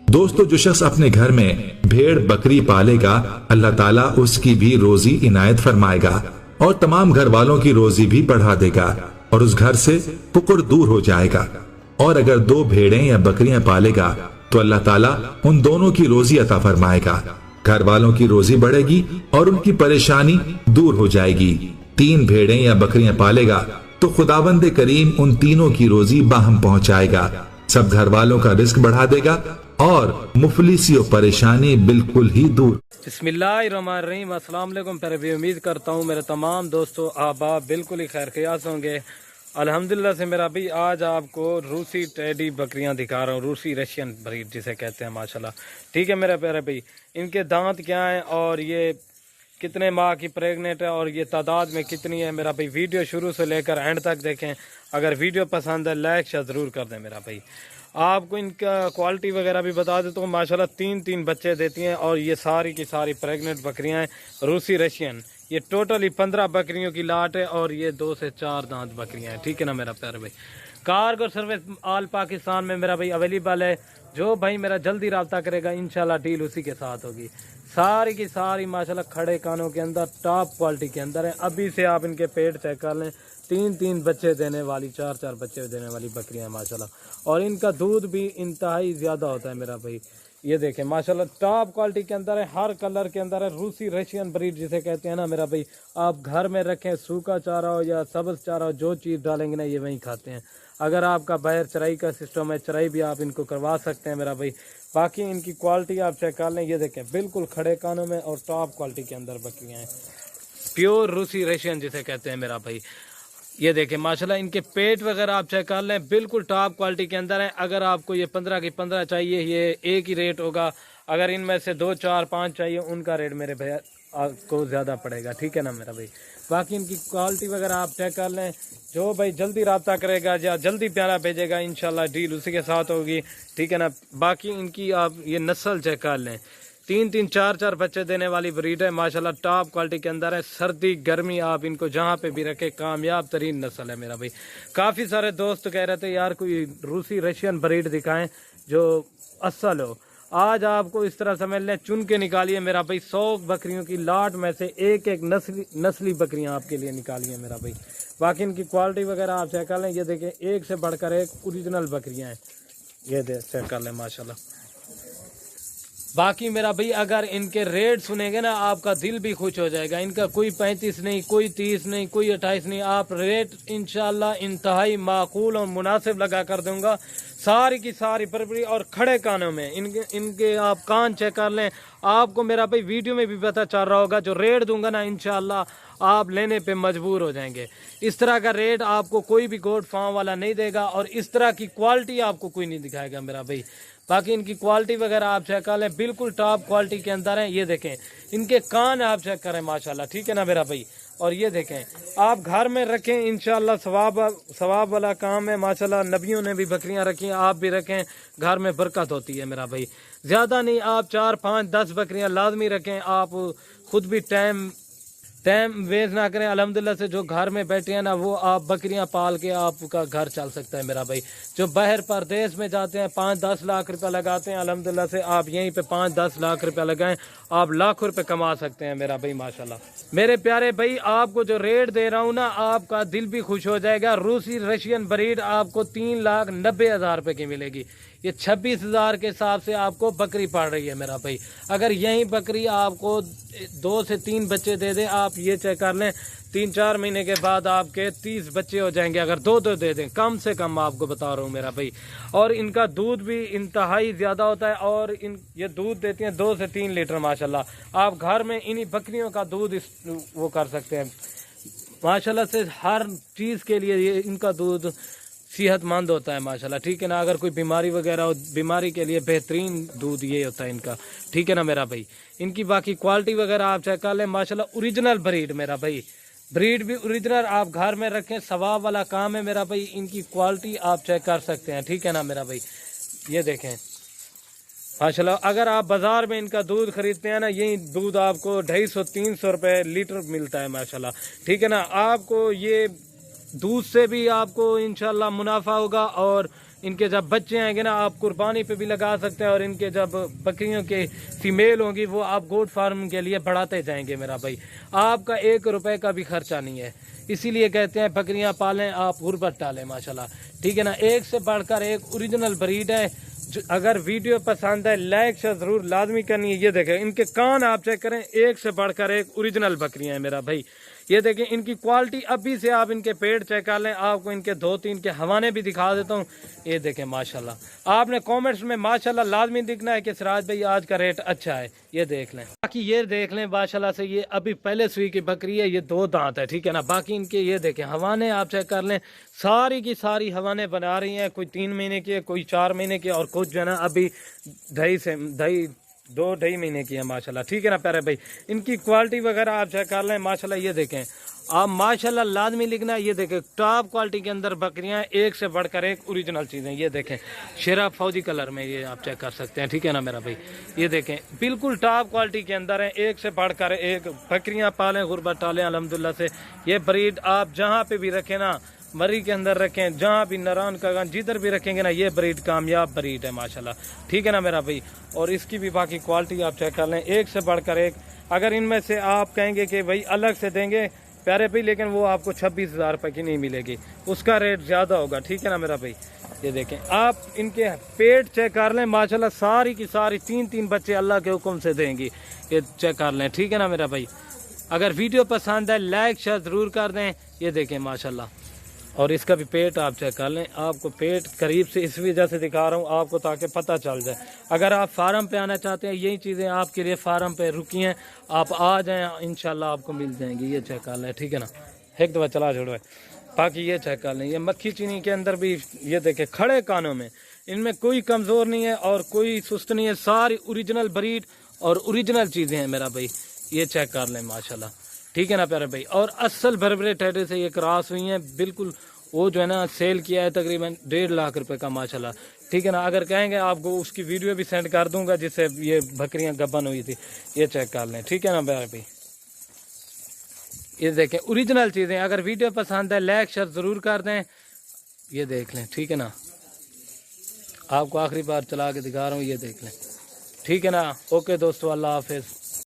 दोस्तों, जो शख्स अपने घर में भेड़ बकरी पालेगा, अल्लाह ताला उसकी भी रोजी इनायत फरमाएगा और तमाम घर वालों की रोजी भी बढ़ा देगा और उस घर से फुकर दूर हो जाएगा। और अगर 2 भेड़ें या बकरियां पालेगा तो अल्लाह ताला उन दोनों की रोजी अता फरमाएगा, घर वालों की रोजी बढ़ेगी और उनकी परेशानी दूर हो जाएगी। 3 भेड़ें या बकरियां पालेगा तो खुदावंद करीम उन तीनों की रोजी बाहम पहुंचाएगा, सब घर वालों का रिस्क बढ़ा देगा और मुफलिसी और परेशानी बिल्कुल ही दूर। बिस्मिल्लाहिर्रहमानिर्रहीम। अस्सलाम वालेकुम। फिर उम्मीद करता हूँ मेरे तमाम दोस्तों ahbab बिल्कुल ही खैर खयास होंगे। अल्हम्दुलिल्लाह से मेरा भी आज आपको रूसी टेडी बकरियां दिखा रहा हूँ, रूसी रशियन ब्रीड जिसे कहते हैं माशाल्लाह। ठीक है मेरा प्यारे भाई, इनके दांत क्या हैं और ये कितने माह की प्रेग्नेंट है और ये तादाद में कितनी है मेरा भाई, वीडियो शुरू से लेकर एंड तक देखें। अगर वीडियो पसंद है लाइक ज़रूर कर दें मेरा भाई। आपको इनका क्वालिटी वगैरह भी बता देता हूँ। माशाल्लाह 3 बच्चे देती हैं और ये सारी की सारी प्रेग्नेंट बकरियां हैं, रूसी रशियन। ये टोटली 15 बकरियों की लाट है और ये 2 से 4 दांत बकरियां हैं। ठीक है ना मेरा प्यारे भाई। कार्गो सर्विस ऑल पाकिस्तान में मेरा भाई अवेलेबल है। जो भाई मेरा जल्दी रब्ता करेगा इंशाल्लाह डील उसी के साथ होगी। सारी की सारी माशाल्लाह खड़े कानों के अंदर टॉप क्वालिटी के अंदर है। अभी से आप इनके पेट चेक कर लें, 3 बच्चे देने वाली, 4 बच्चे देने वाली बकरियां हैं माशाल्लाह। और इनका दूध भी इंतहाई ज़्यादा होता है मेरा भाई। ये देखें माशाल्लाह टॉप क्वालिटी के अंदर है, हर कलर के अंदर है। रूसी रशियन ब्रीड जिसे कहते हैं ना मेरा भाई, आप घर में रखें, सूखा चारा हो या सब्ज़ चारा हो, जो चीज़ डालेंगे ना ये वहीं खाते हैं। अगर आपका बाहर चराई का सिस्टम है, चराई भी आप इनको करवा सकते हैं मेरा भाई। बाकी इनकी क्वालिटी आप चेक कर लें, ये देखें बिल्कुल खड़े कानों में और टॉप क्वालिटी के अंदर बकरियाँ हैं, प्योर रूसी रशियन जिसे कहते हैं मेरा भाई। ये देखें माशाल्लाह इनके पेट वगैरह आप चेक कर लें, बिल्कुल टॉप क्वालिटी के अंदर है। अगर आपको ये 15 की 15 चाहिए, ये एक ही रेट होगा। अगर इनमें से 2, 4, 5 चाहिए, उनका रेट मेरे भैया आपको ज़्यादा पड़ेगा। ठीक है ना मेरा भाई। बाकी इनकी क्वालिटी वगैरह आप चेक कर लें। जो भाई जल्दी रब्ता करेगा या जल्दी प्यारा भेजेगा इंशाल्लाह डील उसी के साथ होगी। ठीक है ना। बाकी इनकी आप ये नस्ल चेक कर लें, 3 4 बच्चे देने वाली ब्रीड है माशाल्लाह, टॉप क्वालिटी के अंदर है। सर्दी गर्मी आप इनको जहाँ पे भी रखें, कामयाब तरीन नस्ल है मेरा भाई। काफ़ी सारे दोस्त कह रहे थे यार कोई रूसी रशियन ब्रीड दिखाएं जो असल हो। आज आपको इस तरह समझ लें, चुन के निकालिए मेरा भाई। 100 बकरियों की लाट में से एक नस्ली बकरियां आपके लिए निकालिए मेरा भाई। बाकी इनकी क्वालिटी वगैरह आप चेक कर लें, ये देखें एक से बढ़कर एक ओरिजिनल बकरियां हैं। ये चेक कर लें माशाल्लाह। बाकी मेरा भाई अगर इनके रेट सुनेंगे ना आपका दिल भी खुश हो जाएगा। इनका कोई 35 नहीं, कोई 30 नहीं, कोई 28 नहीं, आप रेट इंशाल्लाह इंतहाई माकूल और मुनासिब लगा कर दूंगा। सारी की सारी बरबरी और खड़े कानों में इनके आप कान चेक कर लें। आपको मेरा भाई वीडियो में भी पता चल रहा होगा, जो रेट दूंगा ना इंशाल्लाह आप लेने पे मजबूर हो जाएंगे। इस तरह का रेट आपको कोई भी गोट फार्म वाला नहीं देगा और इस तरह की क्वालिटी आपको कोई नहीं दिखाएगा मेरा भाई। बाकी इनकी क्वालिटी वगैरह आप चेक कर लें, बिल्कुल टॉप क्वालिटी के अंदर हैं। ये देखें इनके कान आप चेक करें माशाल्लाह। ठीक है ना मेरा भाई। और ये देखें आप घर में रखें इंशाल्लाह सवाब वाला काम है माशाल्लाह। नबियों ने भी बकरियां रखी, आप भी रखें, घर में बरकत होती है मेरा भाई। ज़्यादा नहीं, आप 4, 5, 10 बकरियां लाजमी रखें। आप खुद भी टाइम वेस्ट ना करें। अल्हम्दुलिल्लाह से जो घर में बैठे हैं ना, वो आप बकरियां पाल के आपका घर चल सकता है मेरा भाई। जो बाहर परदेश में जाते हैं 5-10 लाख रुपया लगाते हैं, अल्हम्दुलिल्लाह से आप यहीं पे 5-10 लाख रुपया लगाएं, आप लाखों रुपए कमा सकते हैं मेरा भाई माशाल्लाह। मेरे प्यारे भाई आपको जो रेट दे रहा हूँ ना, आपका दिल भी खुश हो जाएगा। रूसी रशियन ब्रीड आपको 3,90,000 रुपये की मिलेगी। ये 26,000 के हिसाब से आपको बकरी पड़ रही है मेरा भाई। अगर यही बकरी आपको 2 से 3 बच्चे दे दे, आप ये चेक कर लें 3-4 महीने के बाद आपके 30 बच्चे हो जाएंगे। अगर 2 दे दें, कम से कम आपको बता रहा हूँ मेरा भाई। और इनका दूध भी इंतहाई ज़्यादा होता है और ये दूध देती हैं 2 से 3 लीटर माशाल्लाह। आप घर में इन्हीं बकरियों का दूध वो कर सकते हैं माशाल्लाह से। हर चीज़ के लिए ये इनका दूध सेहतमंद होता है माशाल्लाह। ठीक है ना। अगर कोई बीमारी वगैरह हो, बीमारी के लिए बेहतरीन दूध ये होता है इनका। ठीक है ना मेरा भाई। इनकी बाकी क्वालिटी वगैरह आप चेक कर लें माशाल्लाह, ओरिजिनल ब्रीड मेरा भाई। ब्रीड भी ओरिजिनल, आप घर में रखें, सवाब वाला काम है मेरा भाई। इनकी क्वालिटी आप चेक कर सकते हैं। ठीक है ना मेरा भाई। ये देखें माशाल्लाह। अगर आप बाजार में इनका दूध खरीदते हैं ना, यही दूध आपको 250-300 रुपये लीटर मिलता है माशाल्लाह। ठीक है ना। आपको ये दूध से भी आपको इंशाल्लाह मुनाफा होगा और इनके जब बच्चे आएंगे ना आप कुर्बानी पे भी लगा सकते हैं, और इनके जब बकरियों के फीमेल होंगी वो आप गोट फार्म के लिए बढ़ाते जाएंगे मेरा भाई। आपका 1 रुपए का भी खर्चा नहीं है। इसीलिए कहते हैं बकरियां पालें आप गुर्बत टालें माशाल्लाह, ठीक है ना। एक से बढ़कर एक ओरिजिनल ब्रीड है। अगर वीडियो पसंद है लाइक शेयर जरूर लाजमी करनी है। ये देखें इनके कान आप चेक करें, एक से बढ़कर एक ओरिजिनल बकरियां हैं मेरा भाई। ये देखें इनकी क्वालिटी, अभी से आप इनके पेट चेक कर लें, आपको इनके 2-3 के हवाने भी दिखा देता हूँ। ये देखें माशाल्लाह। आपने कमेंट्स में माशाल्लाह लाजमी दिखना है कि सिराज भाई आज का रेट अच्छा है। ये देख लें, बाकी ये देख लें माशाल्लाह से, ये अभी पहले सुई की बकरी है, ये 2 दांत है, ठीक है ना। बाकी इनके ये देखें हवाने आप चेक कर लें, सारी की सारी हवाने बना रही हैं। कोई 3 महीने की है, कोई 4 महीने की, और कुछ जो है ना अभी 2-2.5 महीने की है माशाल्लाह, ठीक है ना प्यारे भाई। इनकी क्वालिटी वगैरह आप चेक कर लें माशाल्लाह। ये देखें आप माशाल्लाह लाजमी लिखना। ये देखें टॉप क्वालिटी के अंदर बकरियां, एक से बढ़कर एक ओरिजिनल चीज़ें। ये देखें शेरा फौजी कलर में, ये आप चेक कर सकते हैं, ठीक है ना मेरा भाई। ये देखें बिल्कुल टॉप क्वालिटी के अंदर है, एक से बढ़कर एक बकरियां पालें गुर्बत टालें अल्हम्दुलिल्लाह से। ये ब्रीड आप जहाँ पे भी रखें ना, मरी के अंदर रखें, जहाँ भी नरान का जिधर भी रखेंगे ना, ये ब्रीड कामयाब ब्रीड है माशाल्लाह, ठीक है ना मेरा भाई। और इसकी भी बाकी क्वालिटी आप चेक कर लें, एक से बढ़कर एक। अगर इनमें से आप कहेंगे कि भाई अलग से देंगे प्यारे भाई, लेकिन वो आपको 26,000 रुपये की नहीं मिलेगी, उसका रेट ज़्यादा होगा, ठीक है ना मेरा भाई। ये देखें आप इनके पेट चेक कर लें माशाल्लाह, सारी की सारी 3-3 बच्चे अल्लाह के हुक्म से देंगी। ये चेक कर लें, ठीक है ना मेरा भाई। अगर वीडियो पसंद है लाइक शेयर ज़रूर कर दें। ये देखें माशाल्लाह, और इसका भी पेट आप चेक कर लें। आपको पेट करीब से इस वजह से दिखा रहा हूँ आपको, ताकि पता चल जाए। अगर आप फार्म पे आना चाहते हैं, यही चीज़ें आपके लिए फार्म पे रुकी हैं, आप आ जाएं इंशाल्लाह आपको मिल जाएंगी। ये चेक कर लें, ठीक है ना। एक दफ़ा चला छोड़ो। बाकी ये चेक कर लें, ये मक्खी चीनी के अंदर भी ये देखें खड़े कानों में, इनमें कोई कमज़ोर नहीं है और कोई सुस्त नहीं है, सारी ओरिजिनल ब्रीड और ओरिजिनल चीज़ें हैं मेरा भाई। ये चेक कर लें माशाल्लाह, ठीक है ना प्यारे भाई। और असल बरबरे टेडे से ये क्रॉस हुई हैं बिल्कुल। वो जो है ना सेल किया है तकरीबन 1.5 लाख रुपए का माशाल्लाह, ठीक है ना। अगर कहेंगे आपको उसकी वीडियो भी सेंड कर दूंगा जिससे ये बकरियां गबन हुई थी। ये चेक कर लें, ठीक है ना प्यारे भाई। ये देखें ओरिजिनल चीज़ें। अगर वीडियो पसंद है लाइक शेयर ज़रूर कर दें। ये देख लें, ठीक है ना। आपको आखिरी बार चला के दिखा रहा हूँ, ये देख लें, ठीक है ना। ओके दोस्तों, अल्लाह हाफिज़।